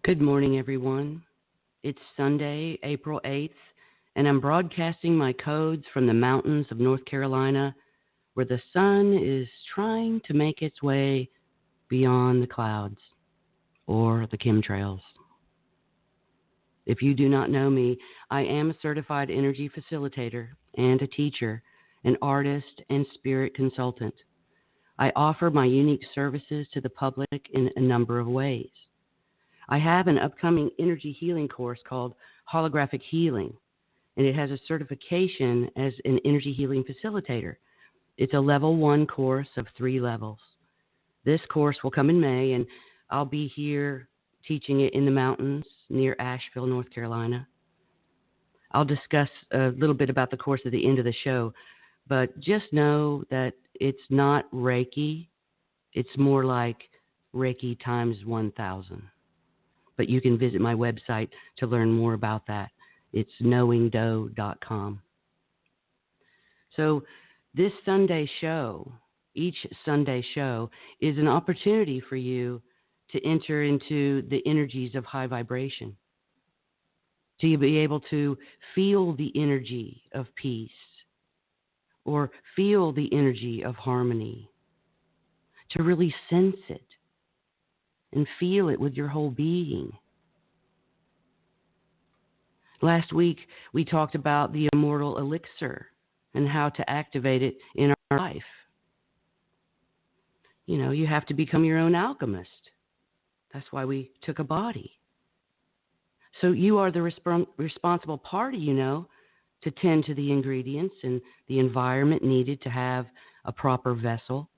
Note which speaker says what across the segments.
Speaker 1: Good morning, everyone. It's Sunday, April 8th, and I'm broadcasting my codes from the mountains of North Carolina, where the sun is trying to make its way beyond the clouds or the chemtrails. If you do not know me, I am a certified energy facilitator and a teacher, an artist and spirit consultant. I offer my unique services to the public in a number of ways. I have an upcoming energy healing course called Holographic Healing, and it has a certification as an energy healing facilitator. It's a level 1 course of 3 levels. This course will come in May, and I'll be here teaching it in the mountains near Asheville, North Carolina. I'll discuss a little bit about the course at the end of the show, but just know that it's not Reiki. It's more like Reiki times 1,000. But you can visit my website to learn more about that. It's knowingdoe.com. So this Sunday show, each Sunday show, is an opportunity for you to enter into the energies of high vibration, to be able to feel the energy of peace or feel the energy of harmony, to really sense it and feel it with your whole being. Last week, we talked about the Immortal Elixir and how to activate it in our life. You know, you have to become your own alchemist. That's why we took a body. So you are the responsible party, you know, to tend to the ingredients and the environment needed to have a proper vessel.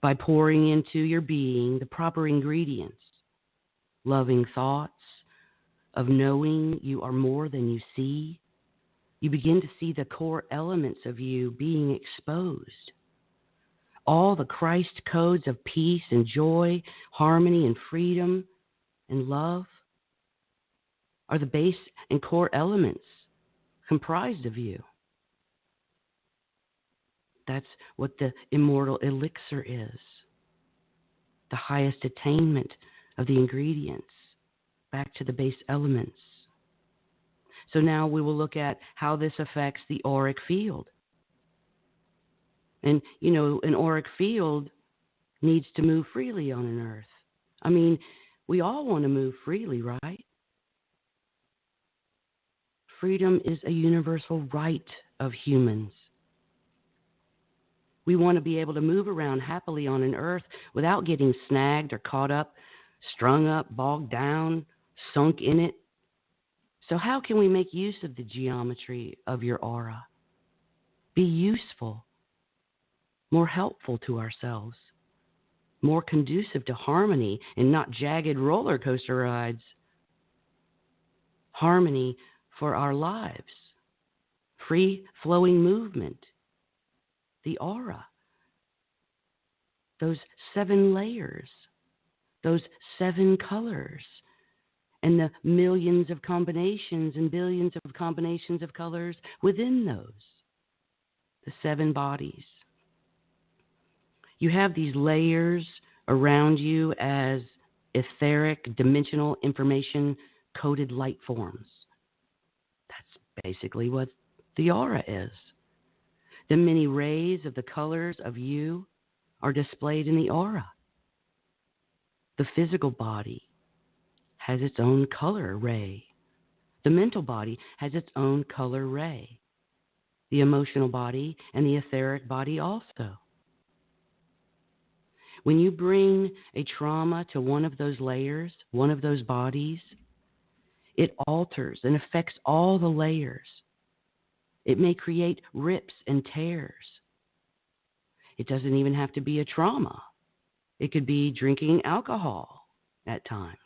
Speaker 1: By pouring into your being the proper ingredients, loving thoughts of knowing you are more than you see, you begin to see the core elements of you being exposed. All the Christ codes of peace and joy, harmony and freedom and love are the base and core elements comprised of you. That's what the Immortal Elixir is, the highest attainment of the ingredients, back to the base elements. So now we will look at how this affects the auric field. And, you know, an auric field needs to move freely on an earth. I mean, we all want to move freely, right? Freedom is a universal right of humans. We want to be able to move around happily on an earth without getting snagged or caught up, strung up, bogged down, sunk in it. So how can we make use of the geometry of your aura? Be useful, more helpful to ourselves, more conducive to harmony and not jagged roller coaster rides. Harmony for our lives, free-flowing movement. The aura, those 7 layers, those 7 colors, and the millions of combinations and billions of combinations of colors within those, the 7 bodies. You have these layers around you as etheric, dimensional information coded light forms. That's basically what the aura is. The many rays of the colors of you are displayed in the aura. The physical body has its own color ray. The mental body has its own color ray. The emotional body and the etheric body also. When you bring a trauma to one of those layers, one of those bodies, it alters and affects all the layers. It may create rips and tears. It doesn't even have to be a trauma. It could be drinking alcohol at times.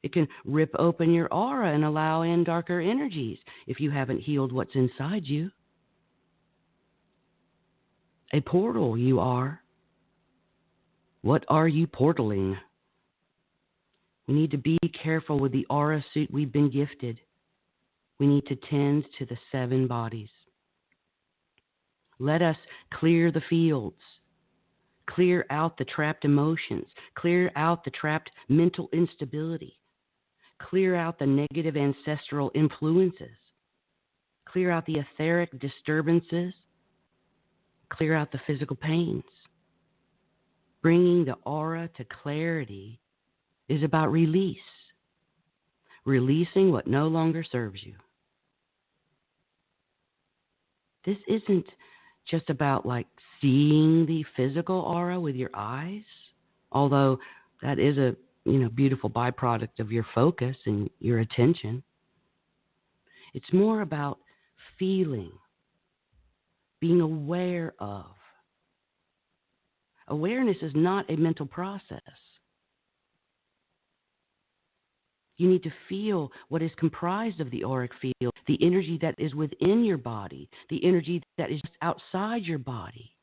Speaker 1: It can rip open your aura and allow in darker energies if you haven't healed what's inside you. A portal you are. What are you portaling? We need to be careful with the aura suit we've been gifted. We need to tend to the 7 bodies. Let us clear the fields. Clear out the trapped emotions. Clear out the trapped mental instability. Clear out the negative ancestral influences. Clear out the etheric disturbances. Clear out the physical pains. Bringing the aura to clarity is about release. Releasing what no longer serves you. This isn't just about like seeing the physical aura with your eyes, although that is a beautiful byproduct of your focus and your attention. It's more about feeling, being aware of. Awareness is not a mental process. You need to feel what is comprised of the auric field, the energy that is within your body, the energy that is just outside your body.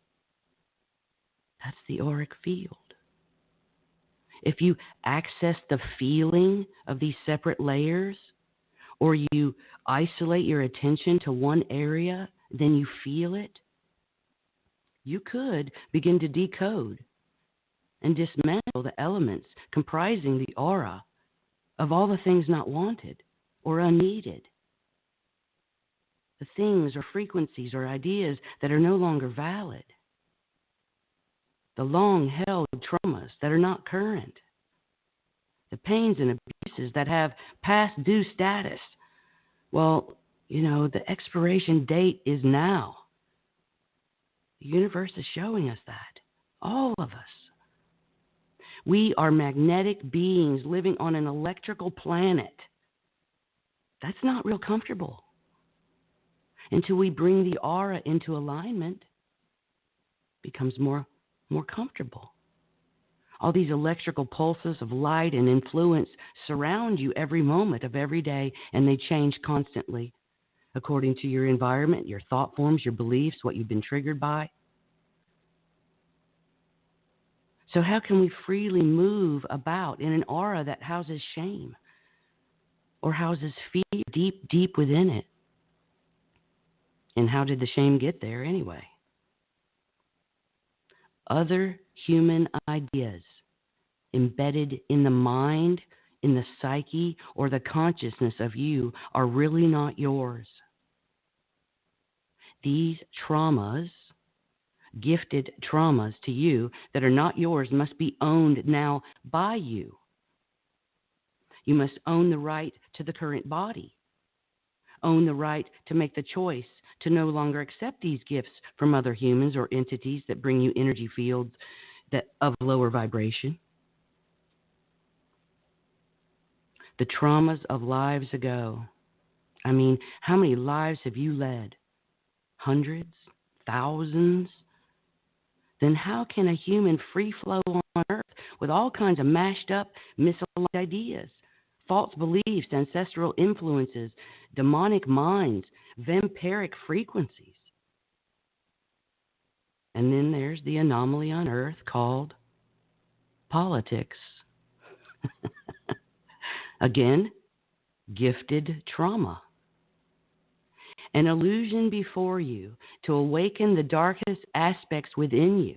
Speaker 1: That's the auric field. If you access the feeling of these separate layers, or you isolate your attention to one area, then you feel it, you could begin to decode and dismantle the elements comprising the aura of all the things not wanted or unneeded. The things or frequencies or ideas that are no longer valid. The long-held traumas that are not current. The pains and abuses that have past due status. Well, the expiration date is now. The universe is showing us that. All of us. We are magnetic beings living on an electrical planet. That's not real comfortable. Until we bring the aura into alignment, it becomes more comfortable. All these electrical pulses of light and influence surround you every moment of every day, and they change constantly according to your environment, your thought forms, your beliefs, what you've been triggered by. So how can we freely move about in an aura that houses shame or houses fear deep, deep within it? And how did the shame get there anyway? Other human ideas embedded in the mind, in the psyche, or the consciousness of you are really not yours. These traumas, gifted traumas to you that are not yours, must be owned now by you. You must own the right to the current body. Own the right to make the choice to no longer accept these gifts from other humans or entities that bring you energy fields that of lower vibration. The traumas of lives ago. I mean, how many lives have you led? Hundreds? Thousands? Then how can a human free flow on Earth with all kinds of mashed up, misaligned ideas, false beliefs, ancestral influences, demonic minds, vampiric frequencies? And then there's the anomaly on Earth called politics. Again, gifted trauma. An illusion before you to awaken the darkest aspects within you.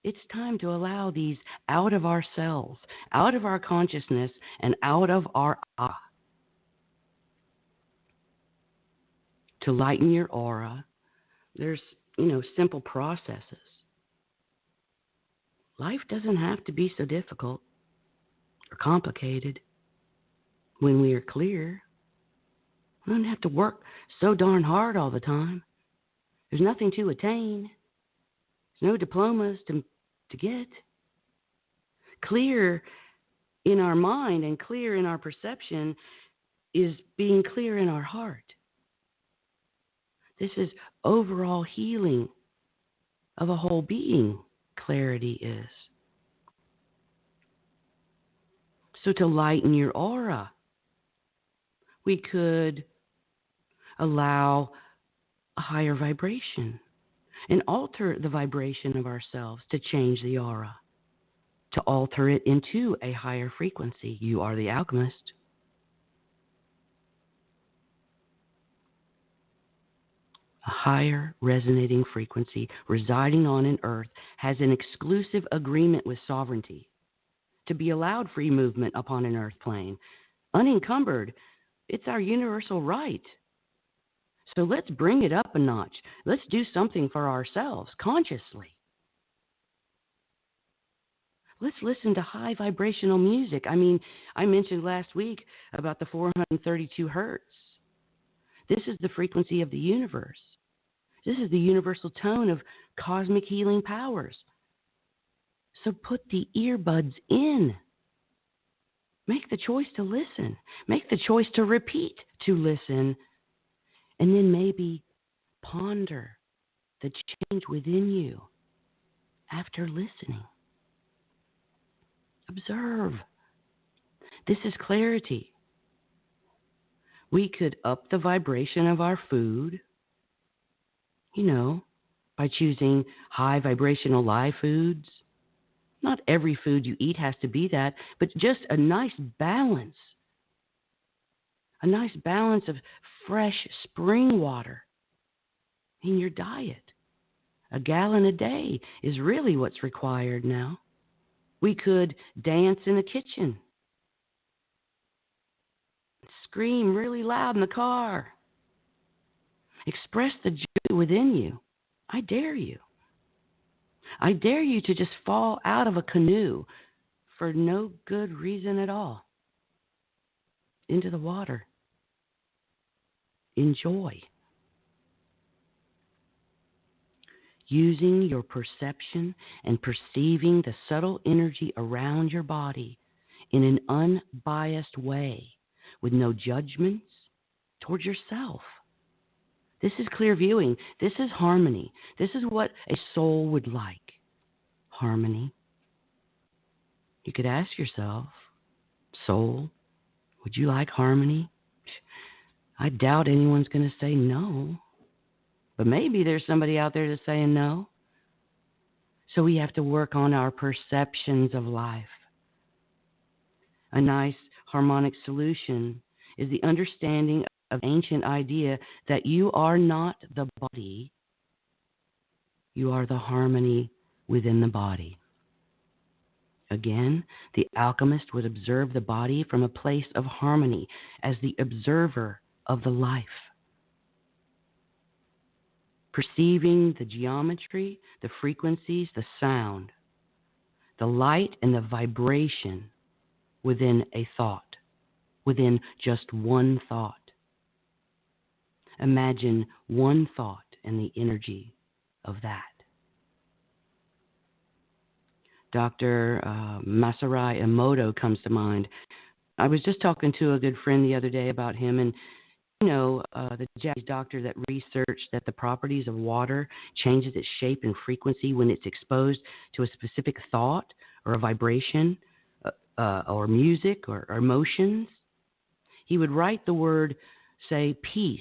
Speaker 1: It's time to allow these out of ourselves, out of our consciousness, and out of our To lighten your aura, there's, simple processes. Life doesn't have to be so difficult or complicated when we are clear. We don't have to work so darn hard all the time. There's nothing to attain. There's no diplomas to get. Clear in our mind and clear in our perception is being clear in our heart. This is overall healing of a whole being, clarity is. So to lighten your aura, we could allow a higher vibration and alter the vibration of ourselves to change the aura, to alter it into a higher frequency. You are the alchemist. A higher resonating frequency residing on an earth has an exclusive agreement with sovereignty to be allowed free movement upon an earth plane. Unencumbered, it's our universal right. So let's bring it up a notch. Let's do something for ourselves consciously. Let's listen to high vibrational music. I mentioned last week about the 432 hertz. This is the frequency of the universe. This is the universal tone of cosmic healing powers. So put the earbuds in. Make the choice to listen. Make the choice to repeat to listen. And then maybe ponder the change within you after listening. Observe. This is clarity. We could up the vibration of our food, by choosing high vibrational live foods. Not every food you eat has to be that, but just a nice balance. A nice balance of fresh spring water in your diet. A gallon a day is really what's required now. We could dance in the kitchen. Scream really loud in the car. Express the joy within you. I dare you. I dare you to just fall out of a canoe for no good reason at all. Into the water. Enjoy. Using your perception and perceiving the subtle energy around your body in an unbiased way with no judgments towards yourself. This is clear viewing. This is harmony. This is what a soul would like. Harmony. You could ask yourself, soul, would you like harmony? I doubt anyone's going to say no. But maybe there's somebody out there that's saying no. So we have to work on our perceptions of life. A nice harmonic solution is the understanding of the ancient idea that you are not the body, you are the harmony within the body. Again, the alchemist would observe the body from a place of harmony as the observer of the life. Perceiving the geometry, the frequencies, the sound, the light and the vibration within a thought, within just one thought. Imagine one thought and the energy of that. Dr. Masaru Emoto comes to mind. I was just talking to a good friend the other day about him, and the Japanese doctor that researched that the properties of water changes its shape and frequency when it's exposed to a specific thought or a vibration or music or emotions. He would write the word, say, peace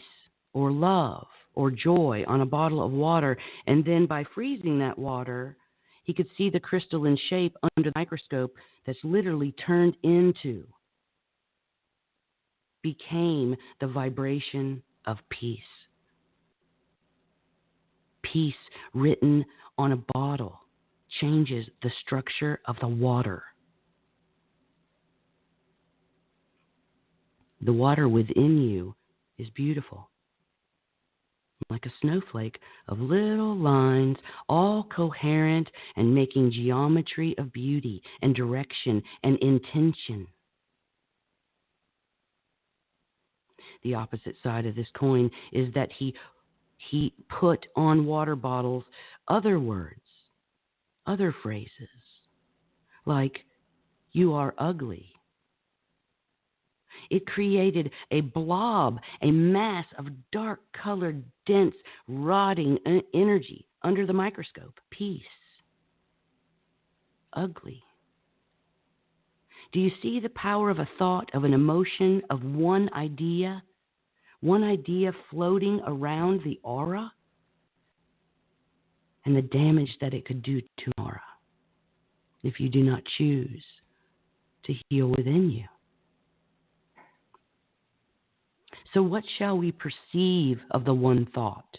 Speaker 1: or love or joy on a bottle of water, and then by freezing that water, he could see the crystalline shape under the microscope that's literally turned into, became the vibration of peace. Peace written on a bottle changes the structure of the water. The water within you is beautiful, like a snowflake of little lines, all coherent and making geometry of beauty and direction and intention. The opposite side of this coin is that he put on water bottles other words, other phrases, like, you are ugly. It created a blob, a mass of dark-colored, dense, rotting energy under the microscope. Peace. Ugly. Do you see the power of a thought, of an emotion, of one idea floating around the aura? And the damage that it could do to an aura if you do not choose to heal within you. So what shall we perceive of the one thought?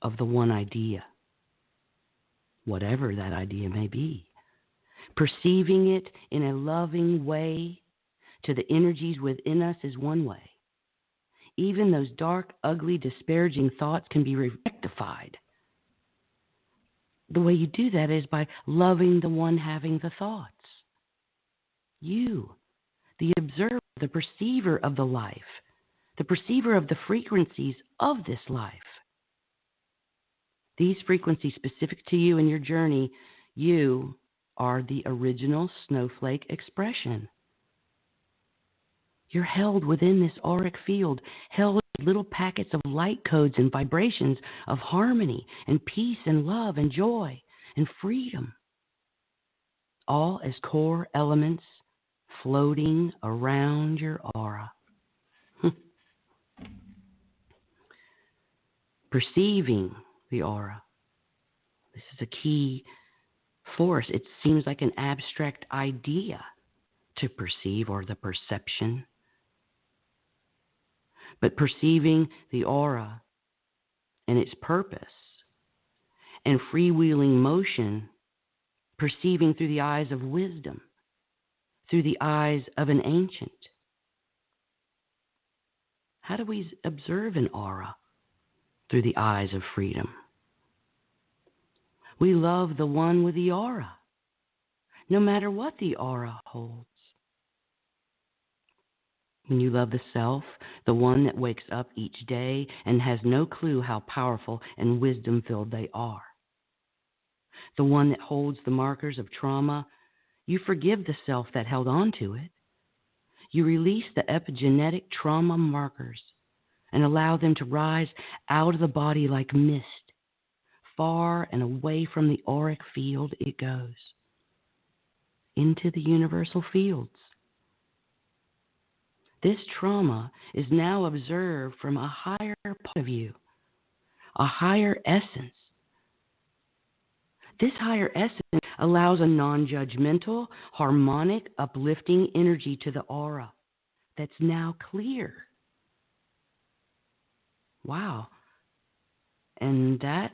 Speaker 1: of the one idea, whatever that idea may be. Perceiving it in a loving way to the energies within us is one way. Even those dark, ugly, disparaging thoughts can be rectified. The way you do that is by loving the one having the thoughts. You, the observer, the perceiver of the life, the perceiver of the frequencies of this life. These frequencies specific to you and your journey, you are the original snowflake expression. You're held within this auric field, held in little packets of light codes and vibrations of harmony and peace and love and joy and freedom, all as core elements floating around your aura. Perceiving the aura. This is a key force. It seems like an abstract idea to perceive, or the perception. But perceiving the aura and its purpose and freewheeling motion, perceiving through the eyes of wisdom, through the eyes of an ancient. How do we observe an aura? Through the eyes of freedom. We love the one with the aura, no matter what the aura holds. When you love the self, the one that wakes up each day and has no clue how powerful and wisdom-filled they are, the one that holds the markers of trauma, you forgive the self that held on to it. You release the epigenetic trauma markers and allow them to rise out of the body like mist. Far and away from the auric field it goes, into the universal fields. This trauma is now observed from a higher part of you, a higher essence. This higher essence allows a non-judgmental, harmonic, uplifting energy to the aura that's now clear. Wow. And that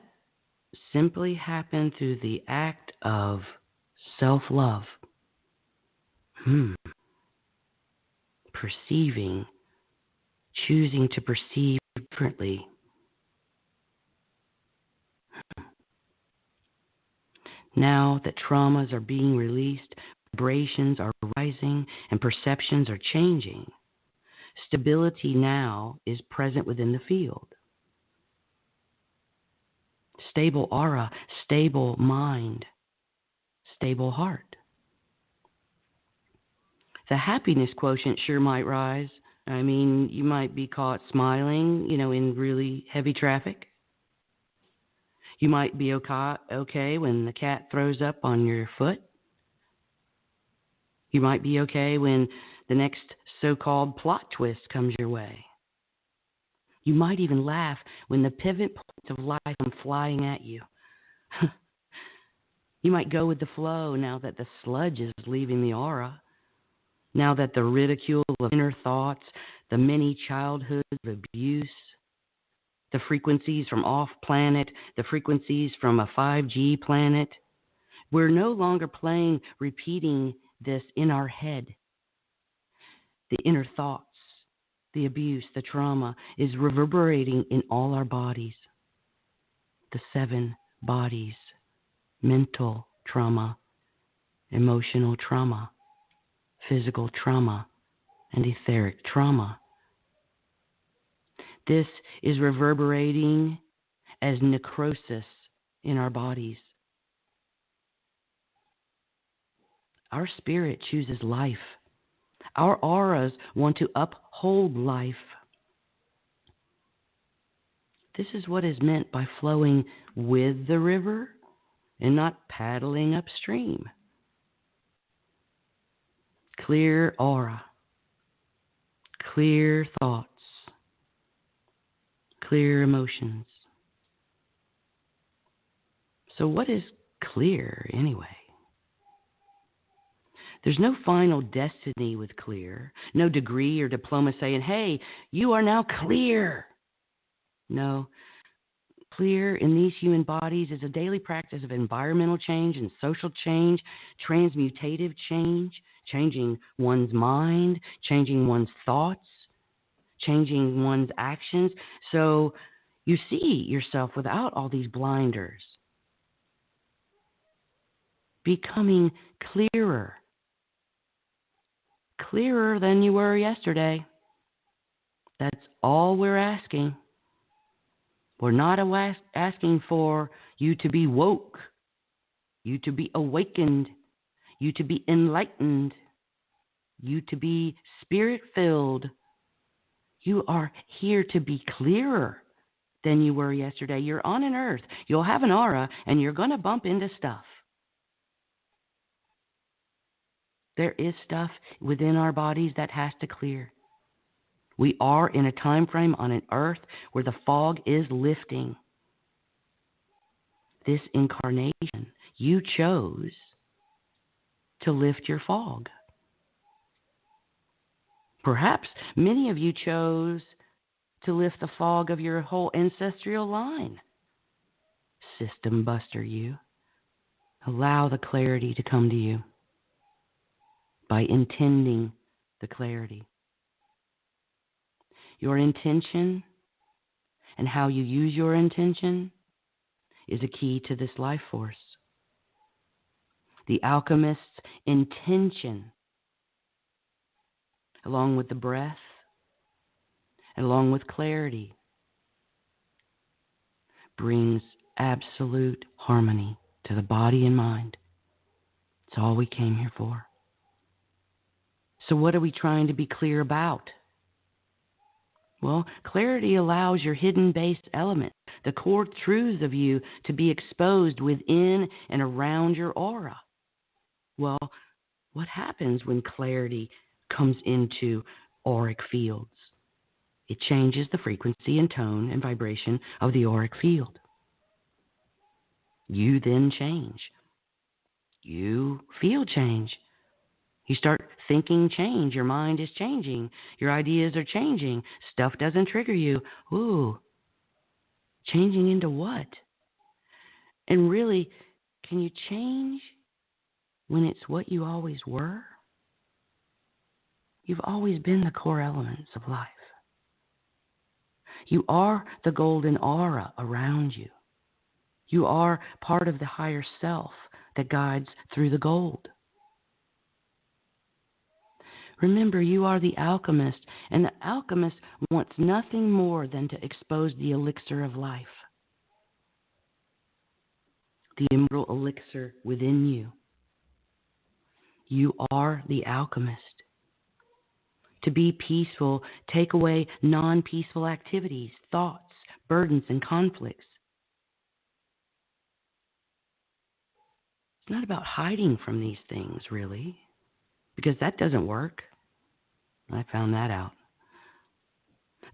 Speaker 1: simply happened through the act of self-love. Perceiving, choosing to perceive differently. Now that traumas are being released, vibrations are rising, and perceptions are changing. Stability now is present within the field. Stable aura, stable mind, stable heart. The happiness quotient sure might rise. I mean, you might be caught smiling, in really heavy traffic. You might be okay when the cat throws up on your foot. You might be okay when the next so-called plot twist comes your way. You might even laugh when the pivot points of life come flying at you. You might go with the flow now that the sludge is leaving the aura, now that the ridicule of inner thoughts, the many childhoods of abuse, the frequencies from off-planet, the frequencies from a 5G planet, we're no longer repeating this in our head. The inner thoughts, the abuse, the trauma is reverberating in all our bodies. The 7 bodies: mental trauma, emotional trauma, physical trauma, and etheric trauma. This is reverberating as necrosis in our bodies. Our spirit chooses life. Our auras want to uphold life. This is what is meant by flowing with the river and not paddling upstream. Clear aura, clear thoughts, clear emotions. So what is clear anyway? There's no final destiny with clear, no degree or diploma saying, hey, you are now clear. No, clear in these human bodies is a daily practice of environmental change and social change, transmutative change, changing one's mind, changing one's thoughts, changing one's actions. So you see yourself without all these blinders, becoming clearer than you were yesterday. That's all we're asking. We're not asking for you to be woke, you to be awakened, you to be enlightened, you to be spirit-filled. You are here to be clearer than you were yesterday. You're on an earth. You'll have an aura, and you're going to bump into stuff. There is stuff within our bodies that has to clear. We are in a time frame on an earth where the fog is lifting. This incarnation, you chose to lift your fog. Perhaps many of you chose to lift the fog of your whole ancestral line. System buster, you. Allow the clarity to come to you by intending the clarity. Your intention and how you use your intention is a key to this life force. The alchemist's intention, along with the breath, and along with clarity, brings absolute harmony to the body and mind. It's all we came here for. So what are we trying to be clear about? Well, clarity allows your hidden base element, the core truths of you, to be exposed within and around your aura. Well, what happens when clarity comes into auric fields? It changes the frequency and tone and vibration of the auric field. You then change. You feel change. You start thinking change. Your mind is changing. Your ideas are changing. Stuff doesn't trigger you. Ooh, changing into what? And really, can you change when it's what you always were? You've always been the core elements of life. You are the golden aura around you. You are part of the higher self that guides through the gold. Remember, you are the alchemist, and the alchemist wants nothing more than to expose the elixir of life, the immortal elixir within you. You are the alchemist. To be peaceful, take away non-peaceful activities, thoughts, burdens, and conflicts. It's not about hiding from these things, really, because that doesn't work. I found that out.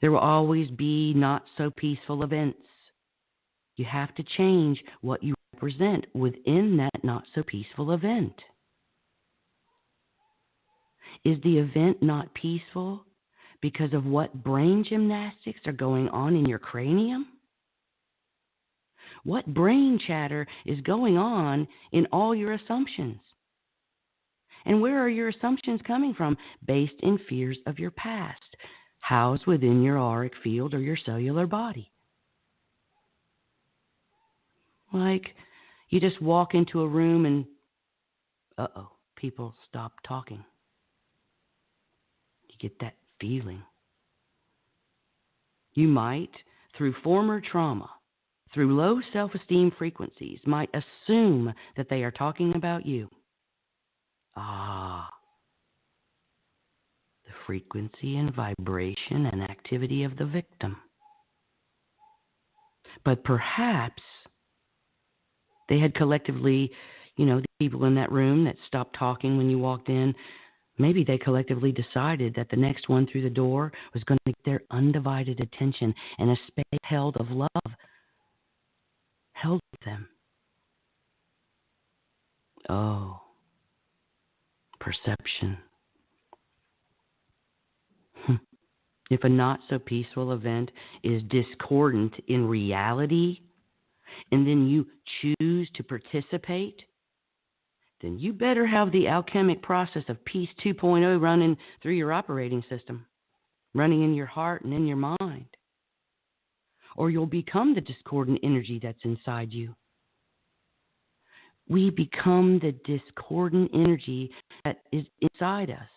Speaker 1: There will always be not so peaceful events. You have to change what you represent within that not so peaceful event. Is the event not peaceful because of what brain gymnastics are going on in your cranium? What brain chatter is going on in all your assumptions? And where are your assumptions coming from? Based in fears of your past, housed within your auric field or your cellular body. Like you just walk into a room and, people stop talking. You get that feeling. You might, through former trauma, through low self-esteem frequencies, might assume that they are talking about you. The frequency and vibration and activity of the victim. But perhaps they had collectively, the people in that room that stopped talking when you walked in, maybe they collectively decided that the next one through the door was going to get their undivided attention, and a space held of love held them. Oh, perception. If a not so peaceful event is discordant in reality, and then you choose to participate, then you better have the alchemic process of Peace 2.0 running through your operating system, running in your heart and in your mind. Or you'll become the discordant energy that's inside you. We become the discordant energy that is inside us.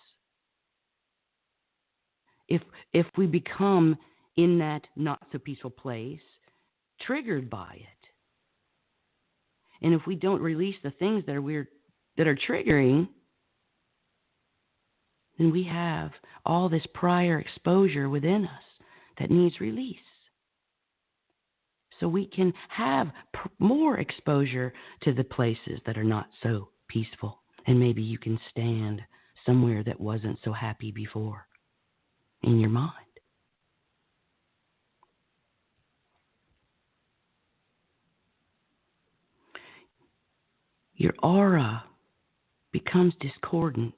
Speaker 1: If we become in that not so peaceful place, triggered by it, and if we don't release the things that are triggering, then we have all this prior exposure within us that needs release. So we can have more exposure to the places that are not so peaceful. And maybe you can stand somewhere that wasn't so happy before in your mind. Your aura becomes discordant.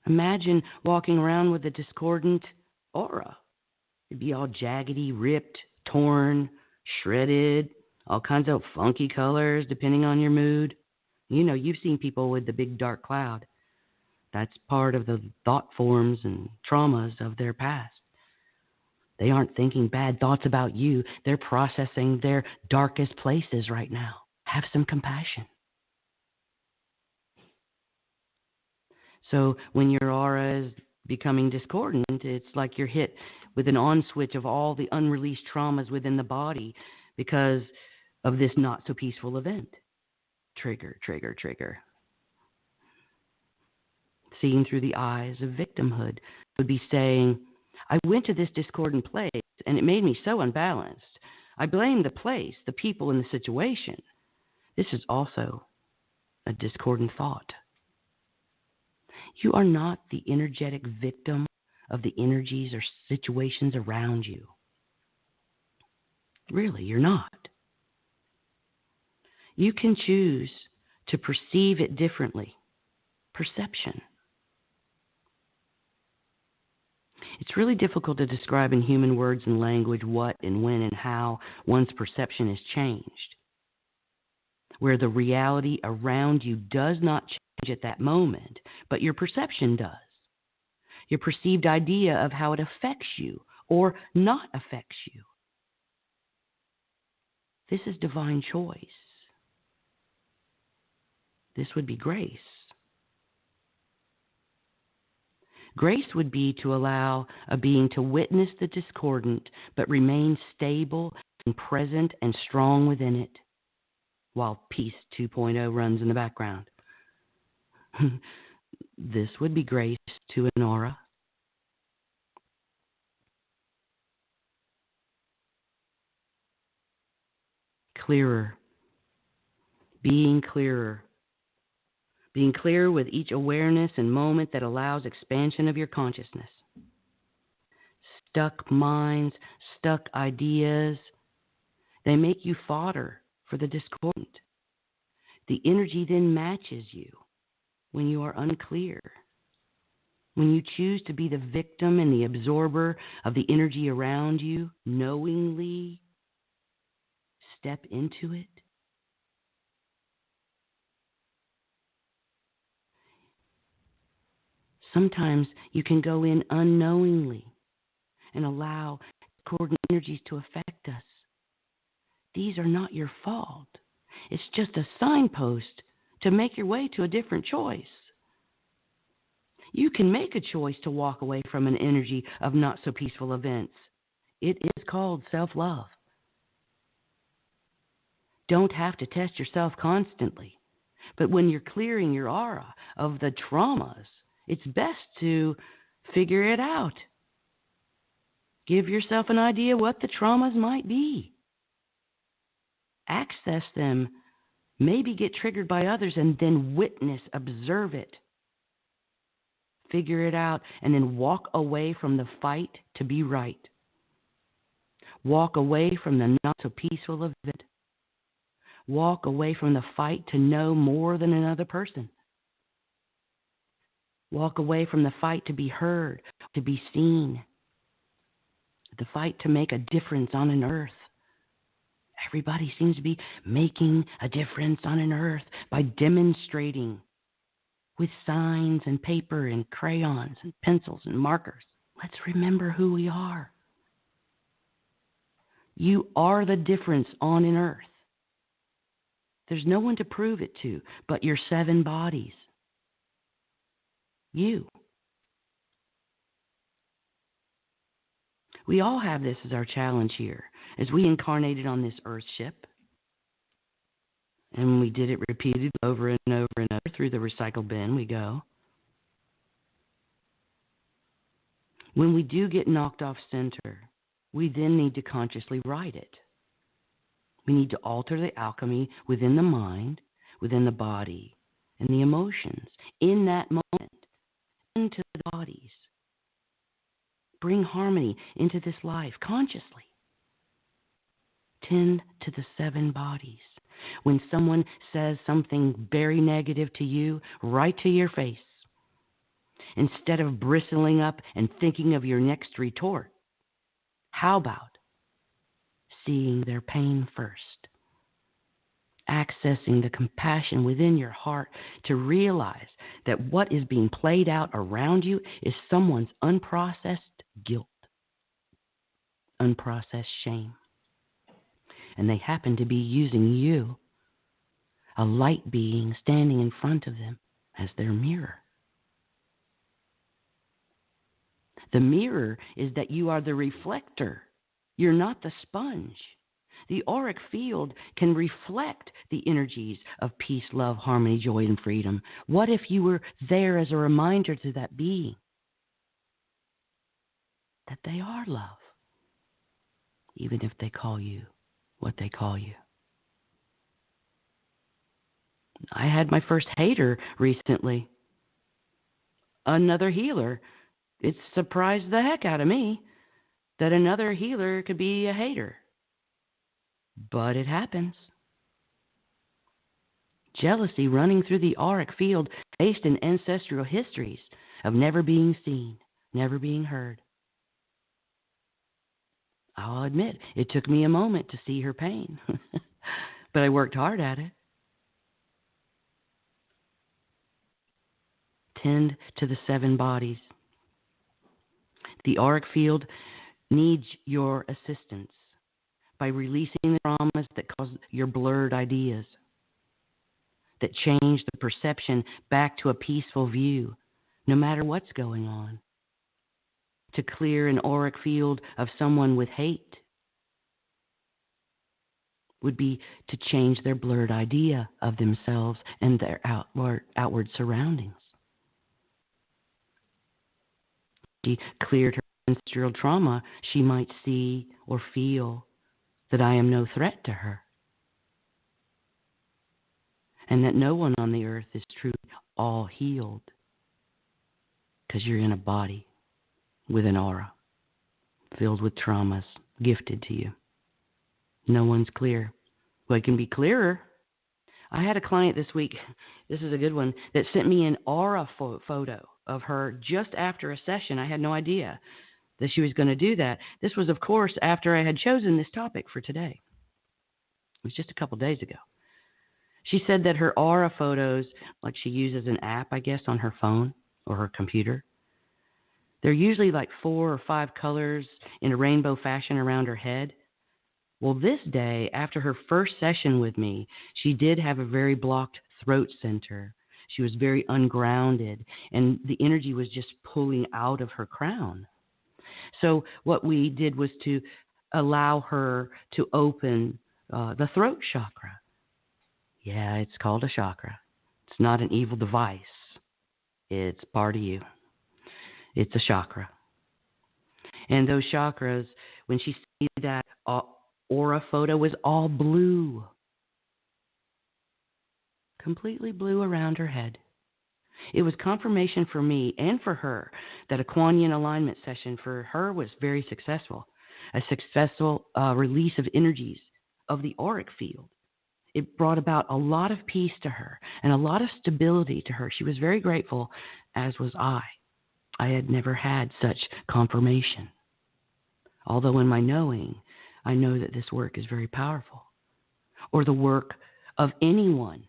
Speaker 1: Imagine walking around with a discordant aura. It'd be all jaggedy, ripped, torn, shredded, all kinds of funky colors depending on your mood. You know, you've seen people with the big dark cloud. That's part of the thought forms and traumas of their past. They aren't thinking bad thoughts about you. They're processing their darkest places right now. Have some compassion. So when your aura is becoming discordant, it's like you're hit with an on switch of all the unreleased traumas within the body because of this not so peaceful event. Trigger, trigger, trigger. Seeing through the eyes of victimhood would be saying, I went to this discordant place and it made me so unbalanced. I blame the place, the people, and the situation. This is also a discordant thought. You are not the energetic victim of the energies or situations around you. Really, you're not. You can choose to perceive it differently. Perception. It's really difficult to describe in human words and language what and when and how one's perception is changed, where the reality around you does not change at that moment, but your perception does. Your perceived idea of how it affects you or not affects you. This is divine choice. This would be grace. Grace would be to allow a being to witness the discordant, but remain stable and present and strong within it, while Peace 2.0 runs in the background. This would be grace to an aura. Clearer. Being clearer. Being clearer with each awareness and moment that allows expansion of your consciousness. Stuck minds, stuck ideas, they make you fodder for the discordant. The energy then matches you when you are unclear. When you choose to be the victim and the absorber of the energy around you, knowingly step into it. Sometimes you can go in unknowingly and allow discordant energies to affect us. These are not your fault. It's just a signpost to make your way to a different choice. You can make a choice to walk away from an energy of not so peaceful events. It is called self-love. Don't have to test yourself constantly. But when you're clearing your aura of the traumas, it's best to figure it out. Give yourself an idea what the traumas might be. Access them, maybe get triggered by others, and then witness, observe it. Figure it out, and then walk away from the fight to be right. Walk away from the not so peaceful event. Walk away from the fight to know more than another person. Walk away from the fight to be heard, to be seen. The fight to make a difference on an earth Everybody seems to be making a difference on an earth by demonstrating with signs and paper and crayons and pencils and markers. Let's remember who we are. You are the difference on an earth. There's no one to prove it to but your 7 bodies. You. We all have this as our challenge here, as we incarnated on this earth ship. And we did it repeatedly over and over and over. Through the recycle bin we go. When we do get knocked off center, we then need to consciously right it. We need to alter the alchemy within the mind, within the body, and the emotions in that moment, into the bodies. Bring harmony into this life consciously. Tend to the 7 bodies. When someone says something very negative to you, right to your face, instead of bristling up and thinking of your next retort, how about seeing their pain first? Accessing the compassion within your heart to realize that what is being played out around you is someone's unprocessed guilt, unprocessed shame. And they happen to be using you, a light being standing in front of them, as their mirror. The mirror is that you are the reflector. You're not the sponge. The auric field can reflect the energies of peace, love, harmony, joy, and freedom. What if you were there as a reminder to that being that they are love, even if they call you what they call you? I had my first hater recently. Another healer. It surprised the heck out of me that another healer could be a hater. But it happens. Jealousy running through the auric field based in ancestral histories of never being seen, never being heard. I'll admit, it took me a moment to see her pain, but I worked hard at it. Tend to the 7 bodies. The auric field needs your assistance by releasing the traumas that cause your blurred ideas, that change the perception back to a peaceful view, no matter what's going on. To clear an auric field of someone with hate would be to change their blurred idea of themselves and their outward surroundings. She cleared her ancestral trauma, she might see or feel that I am no threat to her, and that no one on the earth is truly all healed, because you're in a body with an aura filled with traumas gifted to you. No one's clear. Well, it can be clearer. I had a client this week, this is a good one, that sent me an aura photo of her just after a session. I had no idea that she was going to do that. This was, of course, after I had chosen this topic for today. It was just a couple days ago. She said that her aura photos, like she uses an app, I guess, on her phone or her computer, they're usually like 4 or 5 colors in a rainbow fashion around her head. Well, this day, after her first session with me, she did have a very blocked throat center. She was very ungrounded, and the energy was just pulling out of her crown. So what we did was to allow her to open the throat chakra. Yeah, it's called a chakra. It's not an evil device. It's part of you. It's a chakra. And those chakras, when she sees that aura photo, was all blue. Completely blue around her head. It was confirmation for me and for her that a Kuan-Yin alignment session for her was very successful. A successful release of energies of the auric field. It brought about a lot of peace to her and a lot of stability to her. She was very grateful, as was I. I had never had such confirmation. Although in my knowing, I know that this work is very powerful. or the work of anyone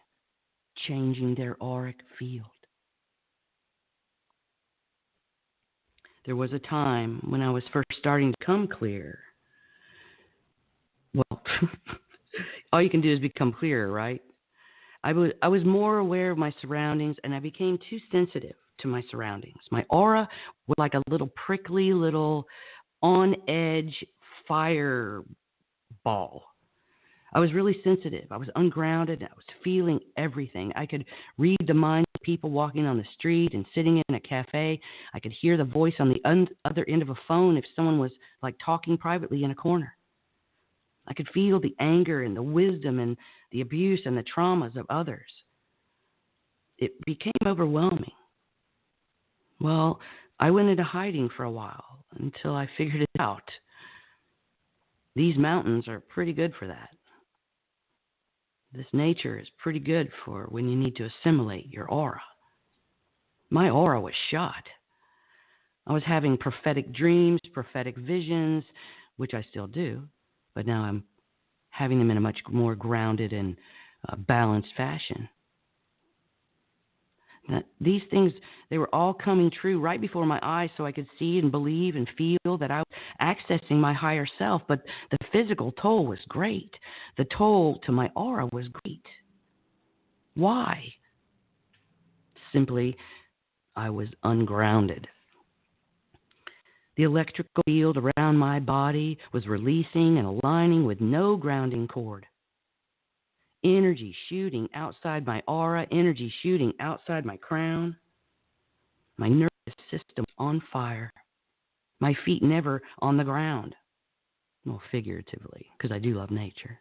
Speaker 1: changing their auric field. There was a time when I was first starting to become clear. Well, all you can do is become clearer, right? I was more aware of my surroundings, and I became too sensitive to my surroundings. My aura was like a little prickly, little on-edge fire ball. I was really sensitive. I was ungrounded. I was feeling everything. I could read the minds of people walking on the street and sitting in a cafe. I could hear the voice on the other end of a phone if someone was like talking privately in a corner. I could feel the anger and the wisdom and the abuse and the traumas of others. It became overwhelming. Well, I went into hiding for a while until I figured it out. These mountains are pretty good for that. This nature is pretty good for when you need to assimilate your aura. My aura was shot. I was having prophetic dreams, prophetic visions, which I still do, but now I'm having them in a much more grounded and balanced fashion. Now, these things, they were all coming true right before my eyes so I could see and believe and feel that I was accessing my higher self, but the physical toll was great. The toll to my aura was great. Why? Simply, I was ungrounded. The electrical field around my body was releasing and aligning with no grounding cord. Energy shooting outside my aura, energy shooting outside my crown. My nervous system on fire. My feet never on the ground. Well, figuratively, because I do love nature.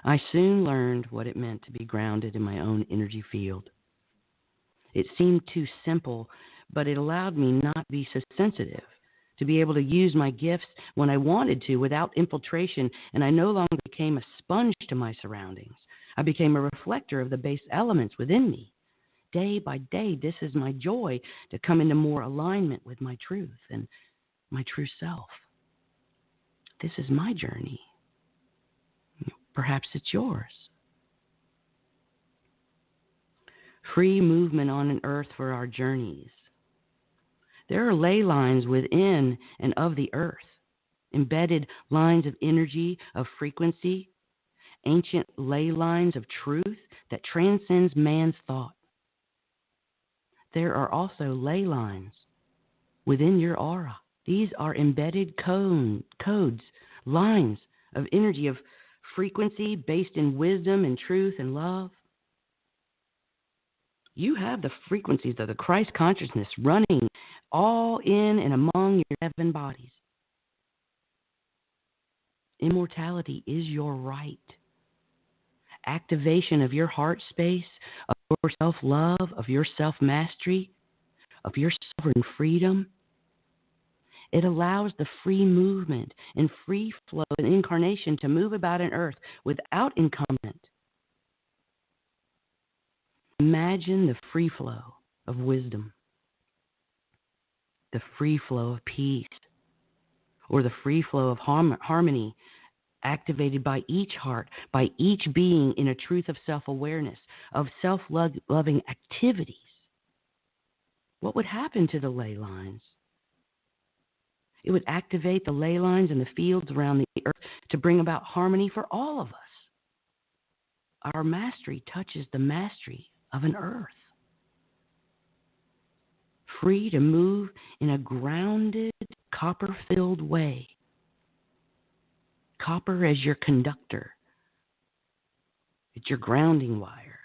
Speaker 1: I soon learned what it meant to be grounded in my own energy field. It seemed too simple, but it allowed me not to be so sensitive, to be able to use my gifts when I wanted to without infiltration, and I no longer became a sponge to my surroundings. I became a reflector of the base elements within me. Day by day, this is my joy to come into more alignment with my truth and my true self. This is my journey. Perhaps it's yours. Free movement on an earth for our journeys. There are ley lines within and of the earth, embedded lines of energy, of frequency, ancient ley lines of truth that transcends man's thought. There are also ley lines within your aura. These are embedded codes, lines of energy, of frequency based in wisdom and truth and love. You have the frequencies of the Christ consciousness running all in and among your heaven bodies. Immortality is your right. Activation of your heart space, of your self-love, of your self-mastery, of your sovereign freedom. It allows the free movement and free flow and incarnation to move about on earth without incumbent. Imagine the free flow of wisdom, the free flow of peace, or the free flow of harmony activated by each heart, by each being in a truth of self-awareness, of self-loving activities. What would happen to the ley lines? It would activate the ley lines and the fields around the earth to bring about harmony for all of us. Our mastery touches the mastery of an earth. Free to move in a grounded, copper-filled way. Copper as your conductor. It's your grounding wire.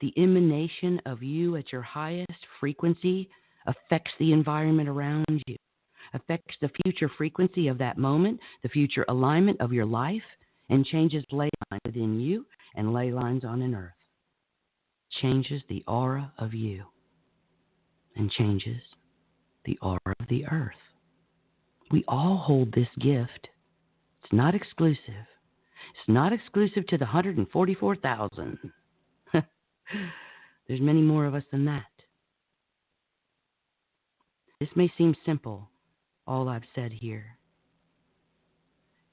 Speaker 1: The emanation of you at your highest frequency affects the environment around you, affects the future frequency of that moment, the future alignment of your life, and changes ley lines within you and ley lines on an earth. Changes the aura of you and changes the aura of the earth. We all hold this gift. It's not exclusive. It's not exclusive to the 144,000. There's many more of us than that. This may seem simple, all I've said here.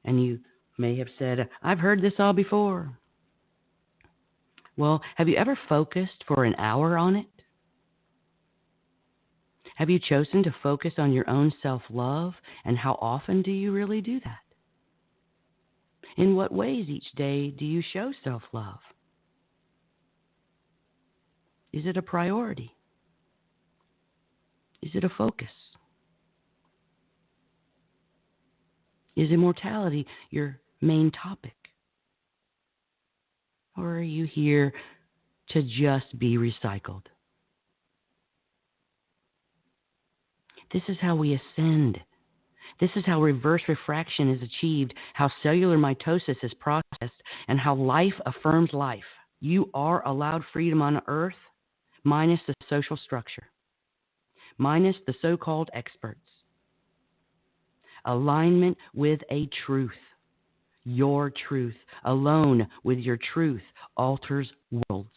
Speaker 1: And you may have said, I've heard this all before. Well, have you ever focused for an hour on it? Have you chosen to focus on your own self-love, and how often do you really do that? In what ways each day do you show self-love? Is it a priority? Is it a focus? Is immortality your main topic? Or are you here to just be recycled? This is how we ascend. This is how reverse refraction is achieved, how cellular mitosis is processed, and how life affirms life. You are allowed freedom on earth, minus the social structure, minus the so-called experts. Alignment with a truth. Your truth, alone with your truth, alters worlds.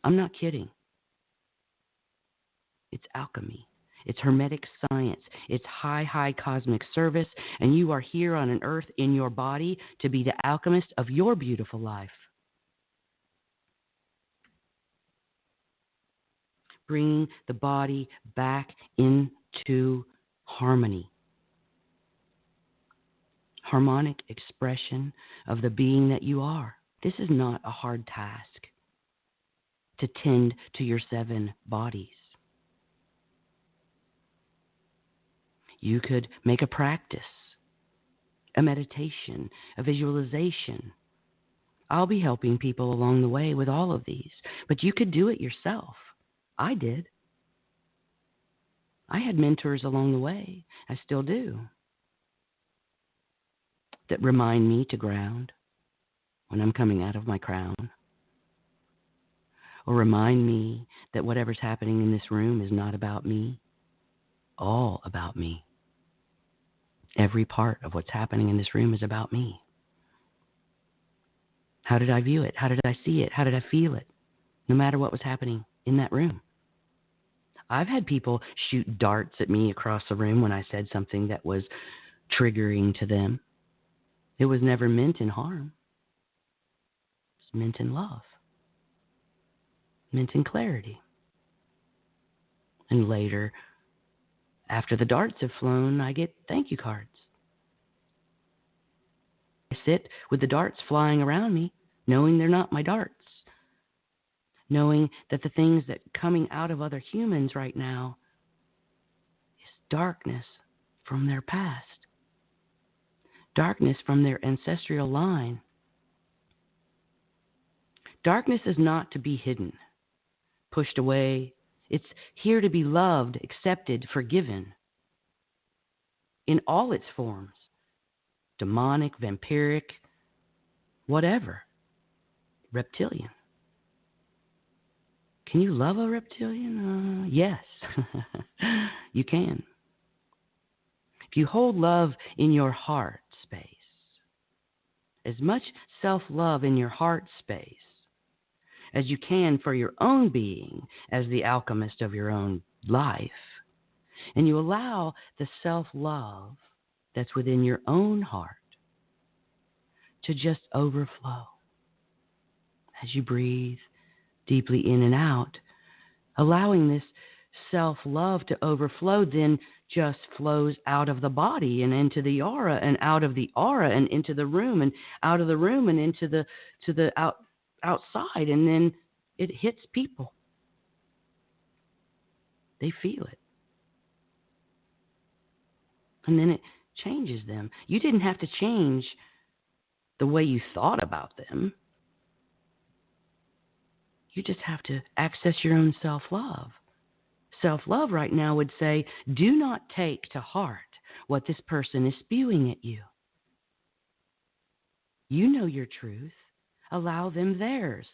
Speaker 1: I'm not kidding. It's alchemy. It's hermetic science. It's high cosmic service. And you are here on an earth in your body to be the alchemist of your beautiful life. Bringing the body back into harmony. Harmonic expression of the being that you are. This is not a hard task to tend to your 7 bodies. You could make a practice, a meditation, a visualization. I'll be helping people along the way with all of these, but you could do it yourself. I did. I had mentors along the way. I still do. That remind me to ground when I'm coming out of my crown. Or remind me that whatever's happening in this room is not about me, all about me. Every part of what's happening in this room is about me. How did I view it? How did I see it? How did I feel it? No matter what was happening in that room. I've had people shoot darts at me across the room when I said something that was triggering to them. It was never meant in harm. It's meant in love. Meant in clarity. And later, after the darts have flown, I get thank you cards. I sit with the darts flying around me, knowing they're not my darts. Knowing that the things that are coming out of other humans right now is darkness from their past. Darkness from their ancestral line. Darkness is not to be hidden, pushed away. It's here to be loved, accepted, forgiven. In all its forms. Demonic, vampiric, whatever. Reptilian. Can you love a reptilian? Yes, you can. If you hold love in your heart space, as much self-love in your heart space as you can for your own being as the alchemist of your own life, and you allow the self-love that's within your own heart to just overflow as you breathe deeply in and out, allowing this self-love to overflow then just flows out of the body and into the aura and out of the aura and into the room and out of the room and into the outside, and then it hits people. They feel it. And then it changes them. You didn't have to change the way you thought about them. You just have to access your own self-love. Self-love right now would say, do not take to heart what this person is spewing at you. You know your truth. Allow them theirs.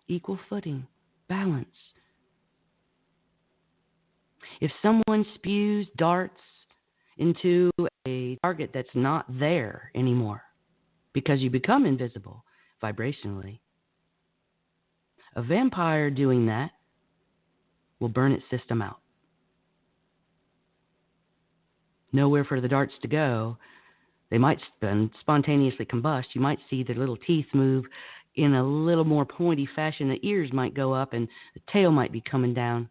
Speaker 1: Equal footing, balance. If someone spews darts into a target that's not there anymore, because you become invisible vibrationally, a vampire doing that will burn its system out. nowhere for the darts to go. They might spontaneously combust. You might see their little teeth move in a little more pointy fashion. The ears might go up and the tail might be coming down.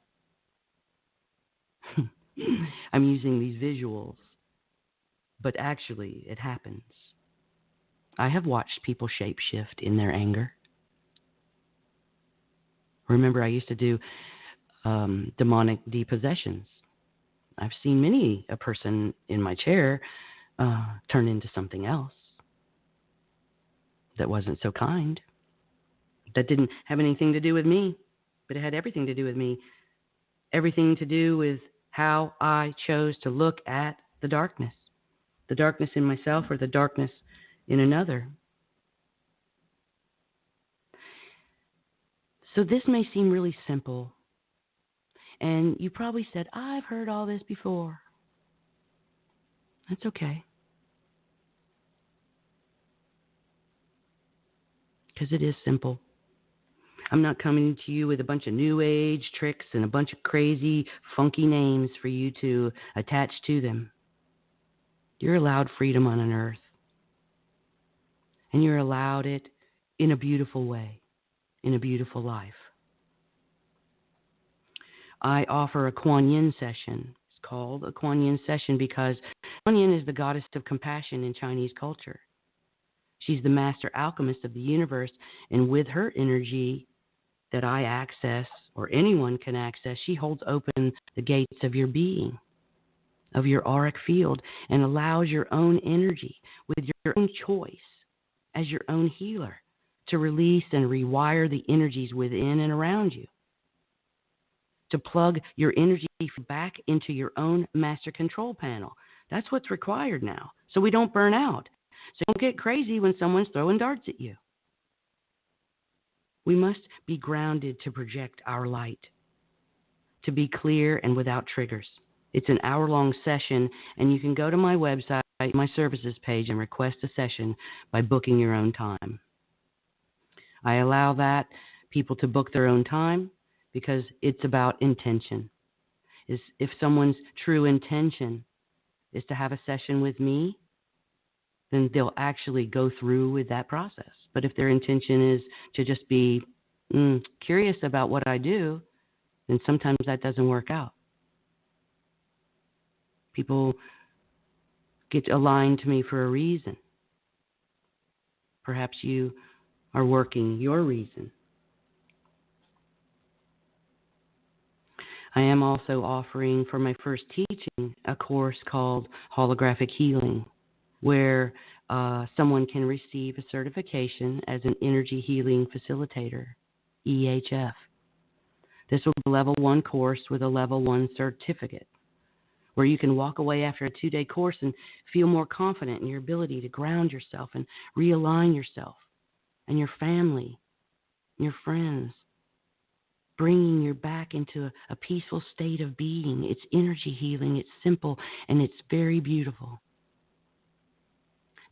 Speaker 1: I'm using these visuals, but actually it happens. I have watched people shapeshift in their anger. Remember, I used to do demonic depossessions. I've seen many a person in my chair turn into something else that wasn't so kind, that didn't have anything to do with me, but it had everything to do with me, everything to do with how I chose to look at the darkness in myself or the darkness in another. So this may seem really simple, and you probably said, I've heard all this before. That's okay. Because it is simple. I'm not coming to you with a bunch of new age tricks and a bunch of crazy, funky names for you to attach to them. You're allowed freedom on an earth. And you're allowed it in a beautiful way, in a beautiful life. I offer a Kuan Yin session. It's called a Kuan Yin session because Kuan Yin is the goddess of compassion in Chinese culture. She's the master alchemist of the universe, and with her energy that I access, or anyone can access, she holds open the gates of your being, of your auric field, and allows your own energy with your own choice as your own healer to release and rewire the energies within and around you, to plug your energy back into your own master control panel. That's what's required now, so we don't burn out. So don't get crazy when someone's throwing darts at you. We must be grounded to project our light, to be clear and without triggers. It's an hour-long session, and you can go to my website, my services page, and request a session by booking your own time. I allow that people to book their own time because it's about intention. If someone's true intention is to have a session with me, then they'll actually go through with that process. But if their intention is to just be curious about what I do, then sometimes that doesn't work out. People get aligned to me for a reason. Perhaps you are working your reason. I am also offering for my first teaching a course called Holographic Healing, where someone can receive a certification as an energy healing facilitator, EHF. This will be a level 1 course with a level 1 certificate, where you can walk away after a 2-day course and feel more confident in your ability to ground yourself and realign yourself and your family, your friends, bringing you back into a peaceful state of being. It's energy healing, it's simple, and it's very beautiful.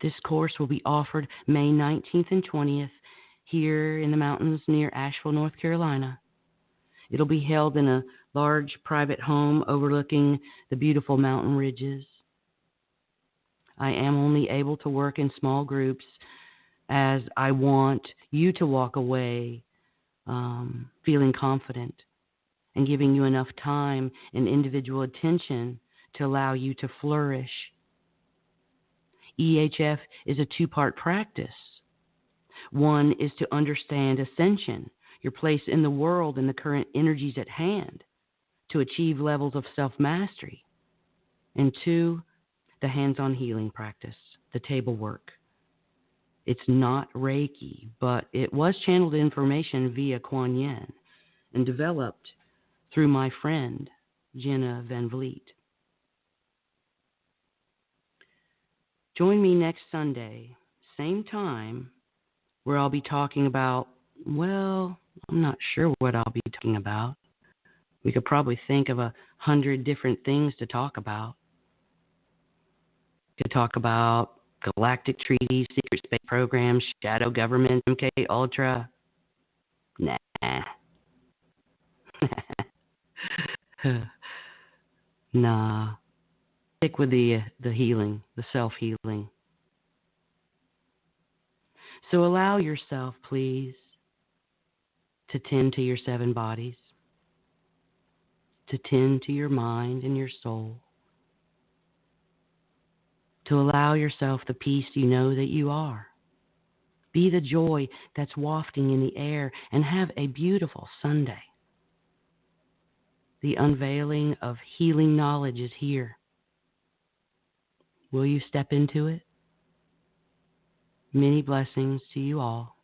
Speaker 1: This course will be offered May 19th and 20th here in the mountains near Asheville, North Carolina. It'll be held in a large private home overlooking the beautiful mountain ridges. I am only able to work in small groups as I want you to walk away feeling confident and giving you enough time and individual attention to allow you to flourish. EHF is a 2-part practice. One is to understand ascension, your place in the world and the current energies at hand, to achieve levels of self-mastery. And 2, the hands-on healing practice, the table work. It's not Reiki, but it was channeled information via Kuan Yin and developed through my friend, Jenna Van Vliet. Join me next Sunday, same time, where I'll be talking about, well, I'm not sure what I'll be talking about. We could probably think of 100 different things to talk about. We could talk about galactic treaties, secret space programs, shadow government, MK Ultra. Nah. Nah. stick with the healing, the self-healing. So allow yourself, please, to tend to your 7 bodies, to tend to your mind and your soul, to allow yourself the peace you know that you are. Be the joy that's wafting in the air, and have a beautiful Sunday. The unveiling of healing knowledge is here. Will you step into it? Many blessings to you all.